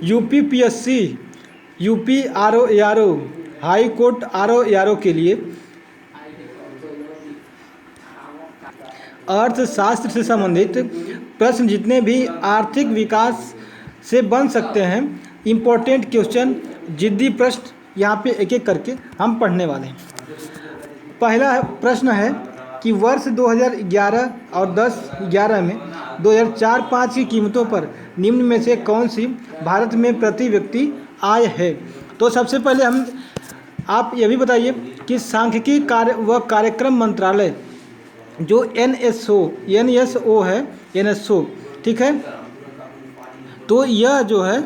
UPPSC, UP RO, high court RO के लिए अर्थशास्त्र से संबंधित प्रश्न जितने भी आर्थिक विकास से बन सकते हैं, इम्पोर्टेंट क्वेश्चन, जिद्दी प्रश्न, यहाँ पे एक एक करके हम पढ़ने वाले हैं। पहला प्रश्न है कि वर्ष 2011 और 10-11 में 2004-5 की कीमतों पर निम्न में से कौन सी भारत में प्रति व्यक्ति आय है। तो सबसे पहले आप ये भी बताइए कि सांख्यिकी कार्य व कार्यक्रम मंत्रालय जो एनएसओ है, ठीक है, तो यह जो है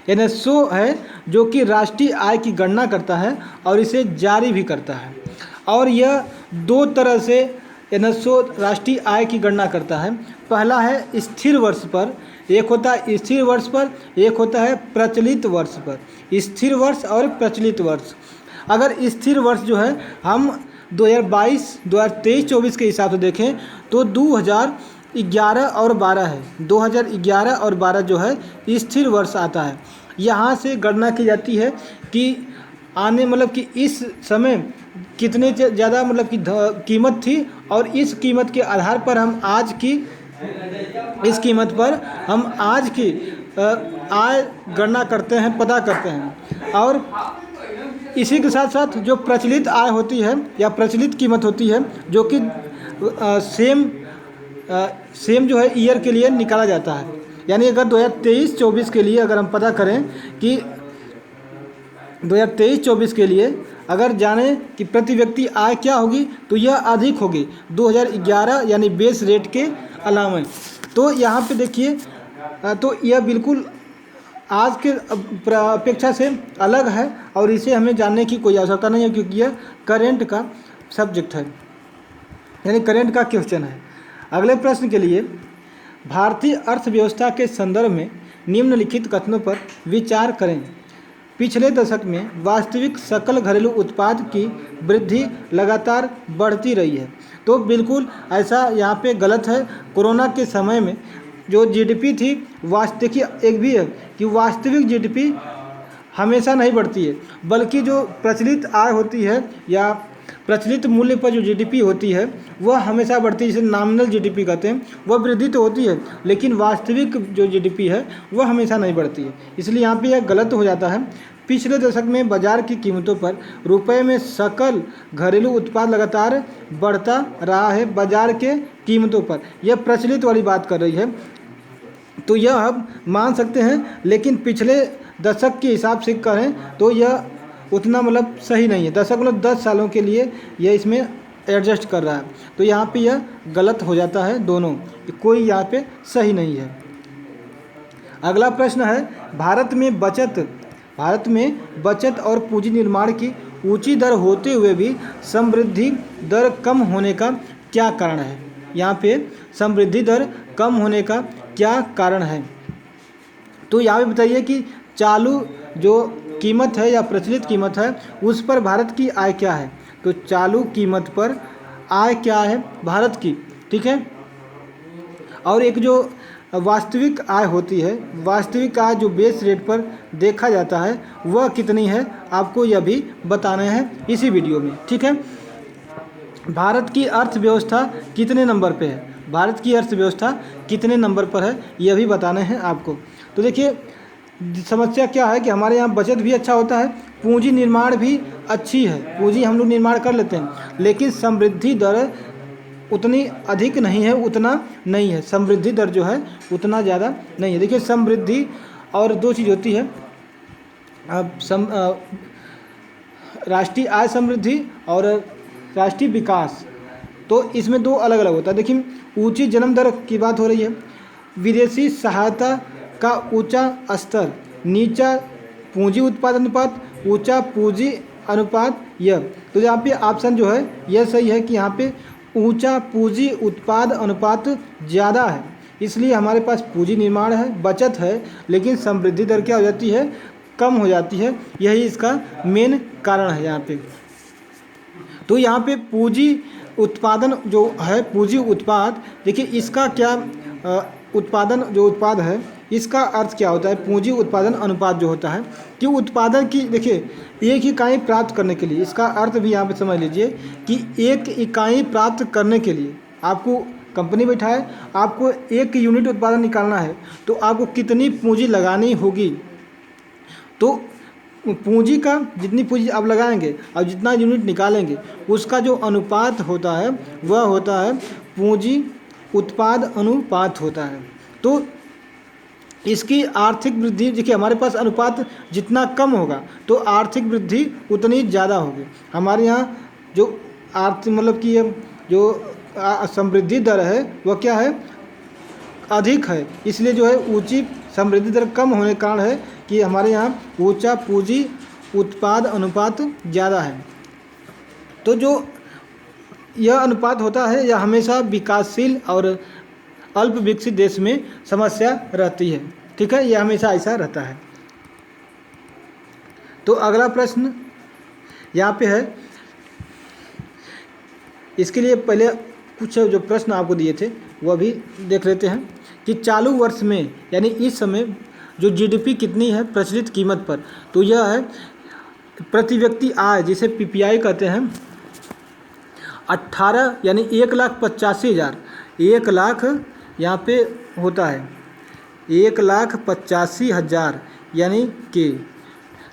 एनएसओ है जो कि राष्ट्रीय आय की गणना करता है और इसे जारी भी करता है। और यह दो तरह से एनएसओ राष्ट्रीय आय की गणना करता है। पहला है स्थिर वर्ष पर, एक होता है स्थिर वर्ष पर, एक होता है प्रचलित वर्ष पर। स्थिर वर्ष और प्रचलित वर्ष, अगर स्थिर वर्ष जो है हम 2023-24 के हिसाब से देखें तो 2011 और 12 है। 2011 और 12 जो है स्थिर वर्ष आता है। यहाँ से गणना की जाती है कि मतलब कि इस समय कितने ज़्यादा मतलब कि कीमत थी, और इस कीमत के आधार पर हम आज की इस कीमत पर हम आज की आय गणना करते हैं, पता करते हैं। और इसी के साथ साथ जो प्रचलित आय होती है या प्रचलित कीमत होती है, जो कि सेम जो है ईयर के लिए निकाला जाता है। यानी अगर 2023-24 के लिए अगर हम पता करें कि 2023-24 के लिए अगर जाने कि प्रति व्यक्ति आय क्या होगी, तो यह अधिक होगी 2011 यानी बेस रेट के अलावा। तो यहाँ पे देखिए, तो यह बिल्कुल आज के अपेक्षा से अलग है और इसे हमें जानने की कोई आवश्यकता नहीं है, क्योंकि यह करेंट का सब्जेक्ट है, यानी करेंट का क्वेश्चन है। अगले प्रश्न के लिए, भारतीय अर्थव्यवस्था के संदर्भ में निम्नलिखित कथनों पर विचार करें। पिछले दशक में वास्तविक सकल घरेलू उत्पाद की वृद्धि लगातार बढ़ती रही है। तो बिल्कुल ऐसा यहाँ पे गलत है। कोरोना के समय में जो जीडीपी थी, देखिए एक भी है कि वास्तविक जीडीपी हमेशा नहीं बढ़ती है, बल्कि जो प्रचलित आय होती है या प्रचलित मूल्य पर जो जीडीपी होती है वह हमेशा बढ़ती है, जिसे नॉमिनल जीडीपी कहते हैं। वह वृद्धि तो होती है, लेकिन वास्तविक जो जीडीपी है वह हमेशा नहीं बढ़ती है। इसलिए यहाँ पे यह गलत हो जाता है। पिछले दशक में बाजार की कीमतों पर रुपए में सकल घरेलू उत्पाद लगातार बढ़ता रहा है। बाजार के कीमतों पर यह प्रचलित वाली बात कर रही है, तो यह हम मान सकते हैं, लेकिन पिछले दशक के हिसाब से करें तो यह उतना मतलब सही नहीं है। दशक मतलब 10 सालों के लिए यह इसमें एडजस्ट कर रहा है, तो यहाँ पे यह गलत हो जाता है। दोनों कोई यहाँ पे सही नहीं है। अगला प्रश्न है, भारत में बचत और पूंजी निर्माण की ऊंची दर होते हुए भी समृद्धि दर कम होने का क्या कारण है। यहाँ पे समृद्धि दर कम होने का क्या कारण है, तो यहाँ पे बताइए कि चालू जो कीमत है या प्रचलित कीमत है उस पर भारत की आय क्या है। तो चालू कीमत पर आय क्या है भारत की, ठीक है। और एक जो वास्तविक आय होती है, वास्तविक आय जो बेस रेट पर देखा जाता है वह कितनी है, आपको यह भी बताना है इसी वीडियो में, ठीक है। भारत की अर्थव्यवस्था कितने नंबर पे है, भारत की अर्थव्यवस्था कितने नंबर पर है, यह भी बताने हैं आपको। तो देखिए समस्या क्या है कि हमारे यहाँ बचत भी अच्छा होता है, पूंजी निर्माण भी अच्छी है, पूंजी हम लोग निर्माण कर लेते हैं, लेकिन समृद्धि दर उतनी अधिक नहीं है, उतना नहीं है। समृद्धि दर जो है उतना ज़्यादा नहीं है। देखिए समृद्धि और दो चीज़ होती है, राष्ट्रीय आय समृद्धि और राष्ट्रीय विकास, तो इसमें दो अलग अलग होता है। देखिए ऊंची जन्म दर की बात हो रही है, विदेशी सहायता का ऊंचा स्तर, नीचा पूंजी उत्पाद अनुपात, ऊंचा पूंजी अनुपात, यह तो यहाँ पे ऑप्शन जो है यह सही है कि यहाँ पे ऊंचा पूंजी उत्पाद अनुपात ज़्यादा है, इसलिए हमारे पास पूंजी निर्माण है, बचत है, लेकिन समृद्धि दर क्या हो जाती है, कम हो जाती है। यही इसका मेन कारण है यहाँ पे। तो यहाँ पे पूंजी उत्पादन जो है, पूंजी उत्पाद, देखिए इसका क्या उत्पादन जो उत्पाद है इसका अर्थ क्या होता है? पूंजी उत्पादन अनुपात जो होता है कि उत्पादन की, देखिए एक इकाई प्राप्त करने के लिए, इसका अर्थ भी यहाँ पे समझ लीजिए कि एक इकाई प्राप्त करने के लिए आपको कंपनी बैठा है, आपको 1 यूनिट उत्पादन निकालना है तो आपको कितनी पूंजी लगानी होगी। तो पूंजी का, जितनी पूंजी आप लगाएंगे और जितना यूनिट निकालेंगे उसका जो अनुपात होता है वह होता है पूंजी उत्पाद अनुपात होता है। तो इसकी आर्थिक वृद्धि, देखिए हमारे पास अनुपात जितना कम होगा तो आर्थिक वृद्धि उतनी ज़्यादा होगी। हमारे यहाँ जो आर्थिक मतलब कि जो समृद्धि दर है वह क्या है? अधिक है। इसलिए जो है ऊंची समृद्धि दर कम होने के कारण है कि हमारे यहाँ ऊंचा पूंजी उत्पाद अनुपात ज़्यादा है। तो जो यह अनुपात होता है यह हमेशा विकासशील और अल्प विकसित देश में समस्या रहती है। ठीक है, यह हमेशा ऐसा रहता है। तो अगला प्रश्न यहाँ पे है, इसके लिए पहले कुछ जो प्रश्न आपको दिए थे वह भी देख लेते हैं कि चालू वर्ष में यानी इस समय जो जीडीपी कितनी है प्रचलित कीमत पर, तो यह है प्रति व्यक्ति आय, जिसे पीपीआई कहते हैं, 18 यानी 1,85,000, 1 लाख यहाँ पे होता है 1,85,000 यानी कि,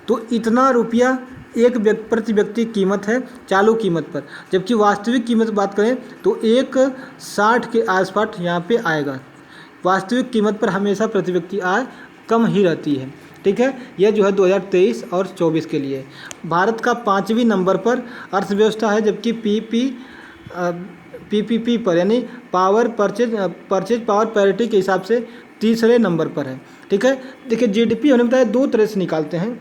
तो इतना रुपया प्रति व्यक्ति कीमत है चालू कीमत पर। जबकि वास्तविक कीमत बात करें तो 1,60 के आसपास यहाँ पे आएगा। वास्तविक कीमत पर हमेशा प्रति व्यक्ति आय कम ही रहती है। ठीक है, यह जो है 2023 और 24 के लिए। भारत का 5वें नंबर पर अर्थव्यवस्था है, जबकि पीपीपी पर यानी परचेज पावर पैरिटी के हिसाब से 3रे नंबर पर है। ठीक है, देखिए जीडीपी हमने बताया 2 तरह से निकालते हैं,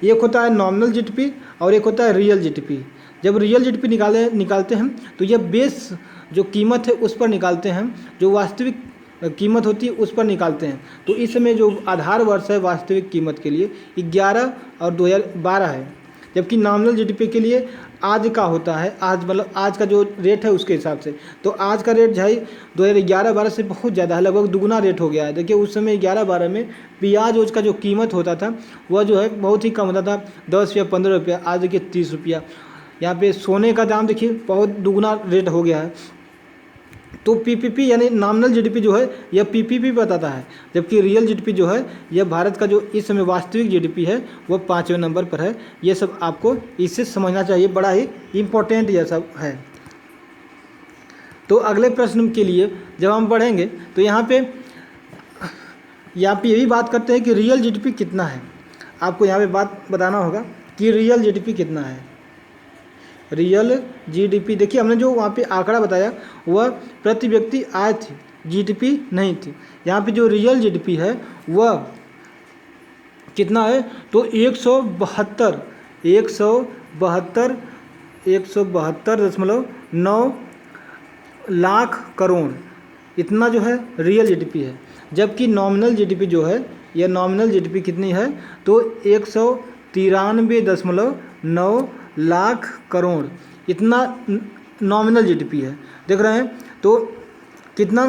एक होता है नॉमिनल जीडीपी और एक होता है रियल जीडीपी। जब रियल जीडीपी निकालते हैं तो यह बेस जो कीमत है उस पर निकालते हैं, जो वास्तविक कीमत होती है उस पर निकालते हैं। तो इस समय जो आधार वर्ष है वास्तविक कीमत के लिए 11 और 2012 है, जबकि नॉमिनल जीडीपी के लिए आज का होता है, आज मतलब आज का जो रेट है उसके हिसाब से। तो आज का रेट भाई 2011-12 से बहुत ज़्यादा है, लगभग दुगुना रेट हो गया है। देखिए उस समय 11-12 में प्याज उसका जो कीमत होता था वह जो है बहुत ही कम होता था, 10 या 15 रुपया, आज देखिए 30 रुपया। यहाँ पे सोने का दाम देखिए बहुत दुगुना रेट हो गया है। तो पीपीपी यानी नॉमिनल जीडीपी जो है यह पीपीपी बताता है, जबकि रियल जीडीपी जो है यह भारत का जो इस समय वास्तविक जीडीपी है वह 5वें नंबर पर है। ये सब आपको इससे समझना चाहिए, बड़ा ही इम्पोर्टेंट यह सब है। तो अगले प्रश्न के लिए जब हम बढ़ेंगे तो यहाँ पे यही बात करते हैं कि रियल जीडीपी कितना है। आपको यहाँ पे बात बताना होगा कि रियल जीडीपी कितना है। रियल जीडीपी देखिए हमने जो वहाँ पे आंकड़ा बताया वह प्रति व्यक्ति आय थी, जीडीपी नहीं थी। यहाँ पे जो रियल जीडीपी है वह कितना है, तो 172.9 लाख करोड़, इतना जो है रियल जीडीपी है। जबकि नॉमिनल जीडीपी जो है, यह नॉमिनल जीडीपी कितनी है, तो 193.9 लाख करोड़, इतना नॉमिनल जीडीपी है। देख रहे हैं तो कितना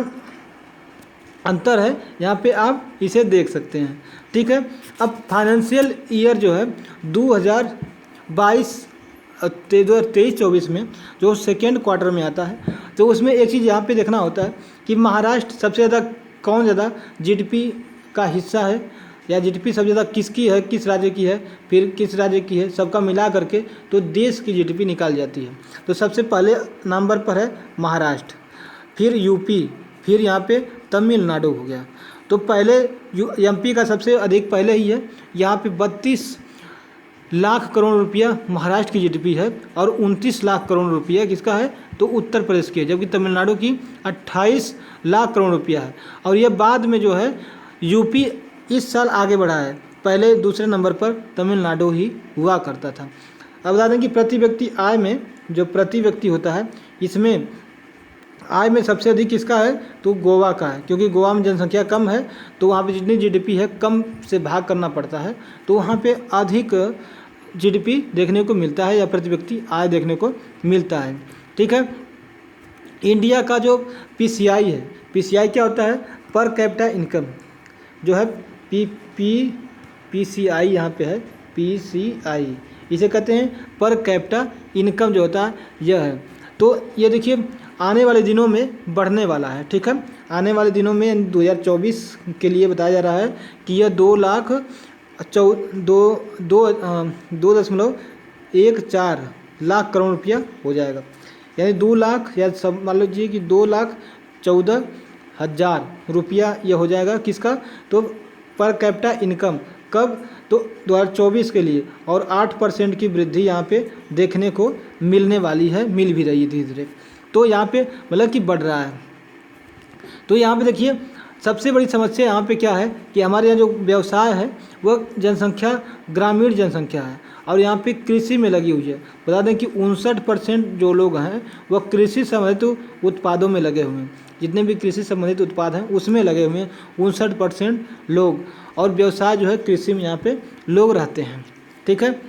अंतर है, यहाँ पे आप इसे देख सकते हैं। ठीक है, अब फाइनेंशियल ईयर जो है 2023-24 में जो सेकेंड क्वार्टर में आता है, तो उसमें एक चीज़ यहाँ पे देखना होता है कि महाराष्ट्र सबसे ज़्यादा कौन ज़्यादा जीडीपी का हिस्सा है, या जीडीपी सबसे ज़्यादा किसकी है, किस राज्य की है, फिर किस राज्य की है, सबका मिला करके तो देश की जीडीपी निकाल जाती है। तो सबसे पहले नंबर पर है महाराष्ट्र, फिर यूपी, फिर यहाँ पे तमिलनाडु हो गया। तो पहले एमपी का सबसे अधिक पहले ही है, यहाँ पे 32 लाख करोड़ रुपया महाराष्ट्र की जीडीपी है और 29 लाख करोड़ रुपया किसका है, तो उत्तर प्रदेश की है। जबकि तमिलनाडु की 28 लाख करोड़ रुपया है। और यह बाद में जो है यूपी इस साल आगे बढ़ा है, पहले दूसरे नंबर पर तमिलनाडु ही हुआ करता था। अब बता दें कि प्रति व्यक्ति आय में जो प्रति व्यक्ति होता है, इसमें आय में सबसे अधिक किसका है, तो गोवा का है, क्योंकि गोवा में जनसंख्या कम है तो वहाँ पे जितनी जीडीपी है कम से भाग करना पड़ता है, तो वहाँ पे अधिक जीडीपी देखने को मिलता है या प्रति व्यक्ति आय देखने को मिलता है। ठीक है, इंडिया का जो पीसीआई है, पीसीआई क्या होता है, पर कैपिटा इनकम, जो है PCI यहाँ पे है, PCI इसे कहते हैं पर कैपिटा इनकम जो होता है यह है। तो ये देखिए आने वाले दिनों में बढ़ने वाला है, ठीक है। आने वाले दिनों में 2024 के लिए बताया जा रहा है कि यह 2,14 लाख करोड़ रुपया हो जाएगा, यानी 2 लाख या सब मान लीजिए कि 2,14,000 रुपया यह हो जाएगा किसका, तो पर कैपिटा इनकम कब, तो 2024 के लिए। और 8% की वृद्धि यहाँ पे देखने को मिलने वाली है, मिल भी रही है धीरे धीरे। तो यहाँ पे मतलब कि बढ़ रहा है। तो यहाँ पे देखिए सबसे बड़ी समस्या यहाँ पे क्या है कि हमारे यहाँ जो व्यवसाय है वह जनसंख्या ग्रामीण जनसंख्या है और यहाँ पे कृषि में लगी हुई है। बता दें कि 59% जो लोग हैं वह कृषि संबंधित उत्पादों में लगे हुए हैं। जितने भी कृषि संबंधित उत्पाद हैं उसमें लगे हुए हैं 59% लोग, और व्यवसाय जो है कृषि में यहाँ पे लोग रहते हैं, ठीक है।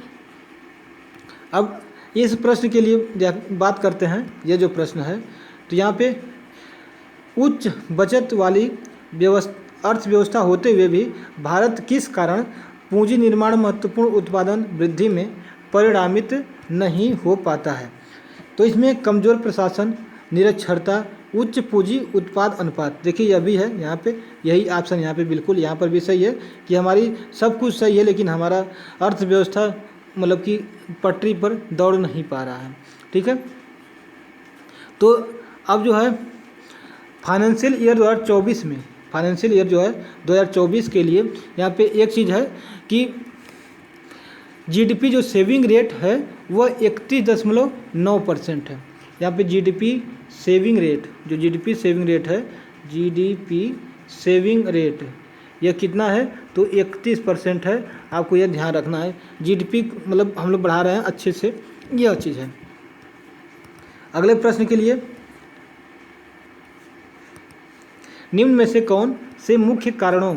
अब इस प्रश्न के लिए बात करते हैं। ये जो प्रश्न है तो यहाँ पे उच्च बचत वाली अर्थव्यवस्था होते हुए भी भारत किस कारण पूंजी निर्माण महत्वपूर्ण उत्पादन वृद्धि में परिणामित नहीं हो पाता है। तो इसमें कमजोर प्रशासन, निरक्षरता, उच्च पूंजी उत्पाद अनुपात, देखिए यह भी है यहाँ पे, यही ऑप्शन यहाँ पे बिल्कुल यहाँ पर भी सही है कि हमारी सब कुछ सही है लेकिन हमारा अर्थव्यवस्था मतलब कि पटरी पर दौड़ नहीं पा रहा है, ठीक है। तो अब जो है फाइनेंशियल ईयर 2024 में, फाइनेंशियल ईयर जो है 2024 के लिए यहाँ पे एक चीज़ है कि जीडीपी जो सेविंग रेट है वह 31.9% है। यहाँ पे जीडीपी सेविंग रेट, जो जीडीपी सेविंग रेट है, जीडीपी सेविंग रेट यह कितना है, तो 31% है। आपको यह ध्यान रखना है, जीडीपी मतलब हम लोग बढ़ा रहे हैं अच्छे से, यह चीज़ है। अगले प्रश्न के लिए, निम्न में से कौन से मुख्य कारणों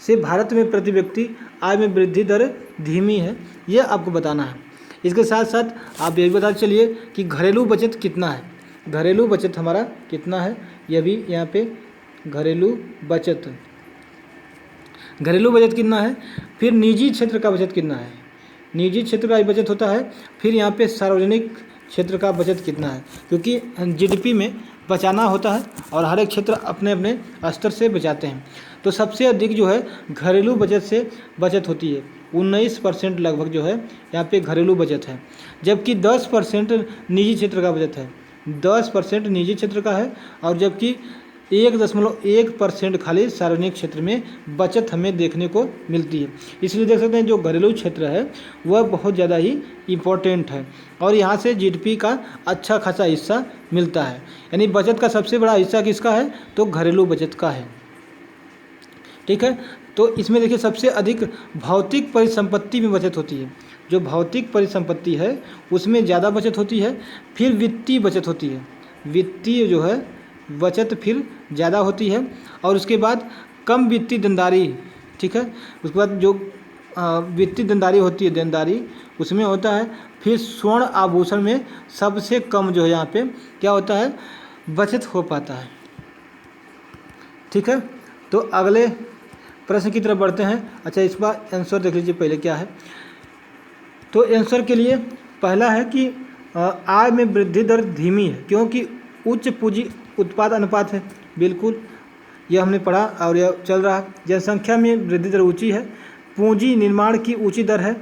से भारत में प्रति व्यक्ति आय में वृद्धि दर धीमी है, यह आपको बताना है। इसके साथ साथ आप ये भी बता चलिए कि घरेलू बचत कितना है, घरेलू बचत हमारा कितना है, यह भी यहाँ पे घरेलू बचत कितना है। फिर निजी क्षेत्र का बचत कितना है, निजी क्षेत्र का बचत होता है। फिर यहाँ पे सार्वजनिक क्षेत्र का बचत कितना है, क्योंकि जीडीपी में बचाना होता है और हर एक क्षेत्र अपने अपने स्तर से बचाते हैं। तो सबसे अधिक जो है घरेलू बचत से बचत होती है, 19% लगभग जो है यहाँ पे घरेलू बचत है, जबकि 10% निजी क्षेत्र का बचत है, 10% निजी क्षेत्र का है, और जबकि 1.1% खाली सार्वजनिक क्षेत्र में बचत हमें देखने को मिलती है। इसलिए देख सकते हैं जो घरेलू क्षेत्र है वह बहुत ज़्यादा ही इम्पोर्टेंट है और यहाँ से जीडीपी का अच्छा खासा हिस्सा मिलता है। यानी बचत का सबसे बड़ा हिस्सा किसका है, तो घरेलू बचत का है, ठीक है। तो इसमें देखिए सबसे अधिक भौतिक परिसंपत्ति में बचत होती है, जो भौतिक परिसंपत्ति है उसमें ज़्यादा बचत होती है। फिर वित्तीय बचत होती है, वित्तीय जो है बचत फिर ज़्यादा होती है, और उसके बाद कम वित्तीय देनदारी, ठीक है। उसके बाद जो वित्तीय देनदारी होती है, देनदारी उसमें होता है। फिर स्वर्ण आभूषण में सबसे कम जो है यहाँ पे क्या होता है, बचत हो पाता है, ठीक है। तो अगले प्रश्न की तरफ बढ़ते हैं। अच्छा, इस बार आंसर देख लीजिए पहले क्या है। तो आंसर के लिए पहला है कि आय में वृद्धि दर धीमी है क्योंकि उच्च पूंजी उत्पाद अनुपात है, बिल्कुल यह हमने पढ़ा और यह चल रहा है। जनसंख्या में वृद्धि दर ऊंची है, पूंजी निर्माण की ऊंची दर है,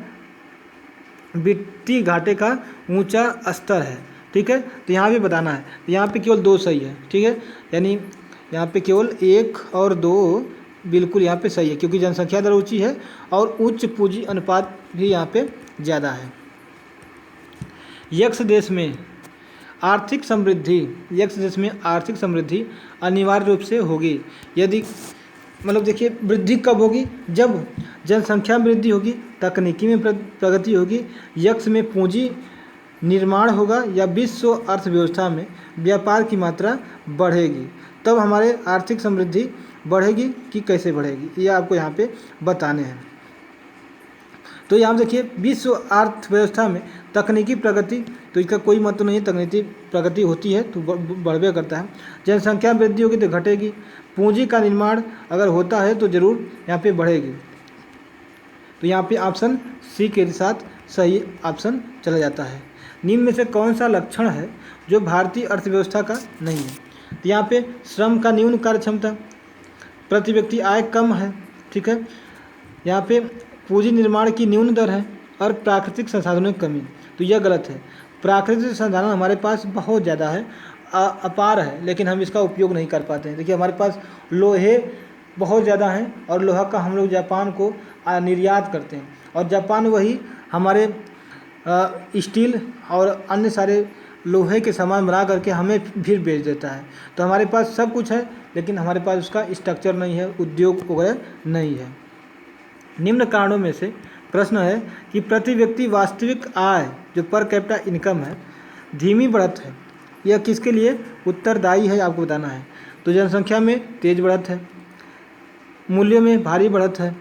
वित्तीय घाटे का ऊंचा स्तर है, ठीक है। तो यहाँ पे बताना है, यहाँ पे केवल 2 सही है, ठीक है। यानी यहाँ पे केवल 1 और 2 बिल्कुल यहाँ पे सही है क्योंकि जनसंख्या दर ऊंची है और उच्च पूंजी अनुपात भी यहाँ पे ज़्यादा है। यक्ष देश में आर्थिक समृद्धि, यक्ष देश में आर्थिक समृद्धि अनिवार्य रूप से होगी यदि, मतलब देखिए वृद्धि कब होगी, जब जनसंख्या में वृद्धि होगी, तकनीकी में प्रगति होगी, यक्ष में पूंजी निर्माण होगा या विश्व अर्थव्यवस्था में व्यापार की मात्रा बढ़ेगी, तब हमारे आर्थिक समृद्धि बढ़ेगी कि कैसे बढ़ेगी, ये आपको यहाँ पे बताने हैं। तो यहाँ देखिए विश्व अर्थव्यवस्था में तकनीकी प्रगति, तो इसका कोई मतलब नहीं है, तकनीकी प्रगति होती है तो बढ़वे करता है। जनसंख्या वृद्धि होगी तो घटेगी। पूंजी का निर्माण अगर होता है तो ज़रूर यहाँ पे बढ़ेगी। तो यहाँ पे ऑप्शन सी के साथ सही ऑप्शन चला जाता है। निम्न में से कौन सा लक्षण है जो भारतीय अर्थव्यवस्था का नहीं है? तो यहाँ पे श्रम का न्यून कार्य क्षमता, प्रति व्यक्ति आय कम है, ठीक है, यहाँ पे पूंजी निर्माण की न्यून दर है और प्राकृतिक संसाधनों की कमी। तो यह गलत है। प्राकृतिक संसाधन हमारे पास बहुत ज़्यादा है, अपार है, लेकिन हम इसका उपयोग नहीं कर पाते हैं। देखिए हमारे पास लोहे बहुत ज़्यादा हैं और लोहा का हम लोग जापान को निर्यात करते हैं और जापान वही हमारे स्टील और अन्य सारे लोहे के सामान बना करके हमें फिर बेच देता है। तो हमारे पास सब कुछ है लेकिन हमारे पास उसका स्ट्रक्चर नहीं है, उद्योग वगैरह नहीं है। निम्न कारणों में से प्रश्न है कि प्रति व्यक्ति वास्तविक आय जो पर कैपिटा इनकम है धीमी बढ़त है, यह किसके लिए उत्तरदायी है आपको बताना है। तो जनसंख्या में तेज बढ़त है, मूल्यों में भारी बढ़त है,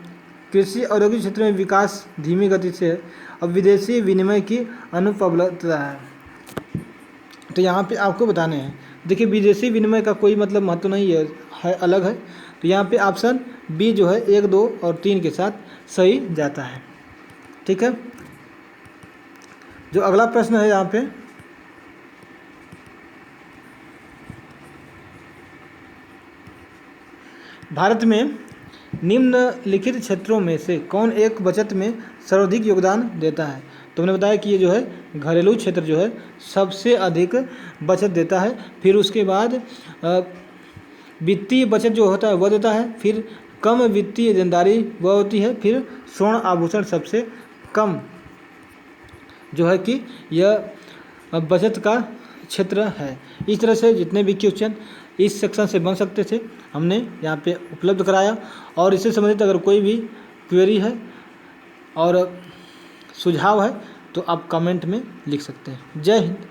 कृषि औद्योगिक क्षेत्र में विकास धीमी गति से है और विदेशी विनिमय की अनुपलब्धता है। तो यहाँ पे आपको बताने हैं। देखिए विदेशी विनिमय का कोई मतलब महत्व नहीं है, अलग है। तो यहाँ पे ऑप्शन बी जो है 1, 2 और 3 के साथ सही जाता है, ठीक है। जो अगला प्रश्न है यहाँ पे, भारत में निम्नलिखित क्षेत्रों में से कौन एक बचत में सर्वाधिक योगदान देता है? तो हमने बताया कि ये जो है घरेलू क्षेत्र जो है सबसे अधिक बचत देता है, फिर उसके बाद वित्तीय बचत जो होता है वह देता है, फिर कम वित्तीय देनदारी वह होती है, फिर स्वर्ण आभूषण सबसे कम जो है कि यह बचत का क्षेत्र है। इस तरह से जितने भी क्वेश्चन इस सेक्शन से बन सकते थे हमने यहाँ पे उपलब्ध कराया। और इससे संबंधित अगर कोई भी क्वेरी है और सुझाव है तो आप कमेंट में लिख सकते हैं। जय हिंद।